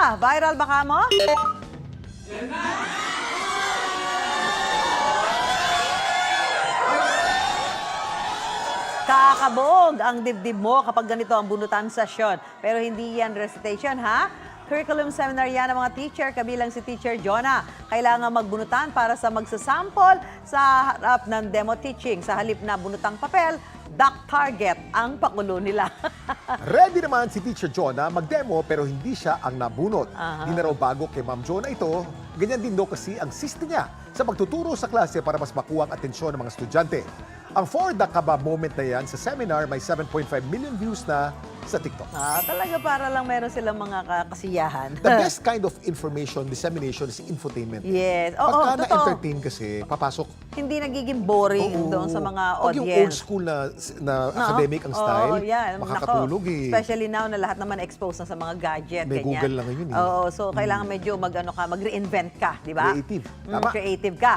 na! Viral ba ka mo? Kakabog ang dibdib mo kapag ganito ang bunutan session. Pero hindi yan recitation, ha? Curriculum seminar yan ng mga teacher, kabilang si Teacher Jonah. Kailangan magbunutan para sa magsasample sa harap ng demo teaching. Sa halip na bunutang papel, duck target ang pakulo nila. Ready naman si Teacher Jonah mag-demo pero hindi siya ang nabunot. Di na raw bago kay Ma'am Jonah ito. Ganyan din daw kasi ang siste niya sa pagtuturo sa klase para mas makuha ang atensyon ng mga estudyante. Ang For the Kaba moment na yan sa seminar may 7.5 million views na sa TikTok. Talaga para lang meron silang mga kasiyahan. The best kind of information dissemination is infotainment. Yes. Oo, Pagka totoo. na-entertain kasi, papasok. Hindi nagiging boring Oo. doon sa mga Pag yung old audience. school na academic ang style, Oo, yan. makakatulog Nako. eh. Especially now na lahat naman exposed na sa mga gadget. May ganyan. Google lang ngayon eh. Oo, so kailangan medyo mag-reinvent ka, di ba? Creative. Tama. Creative ka.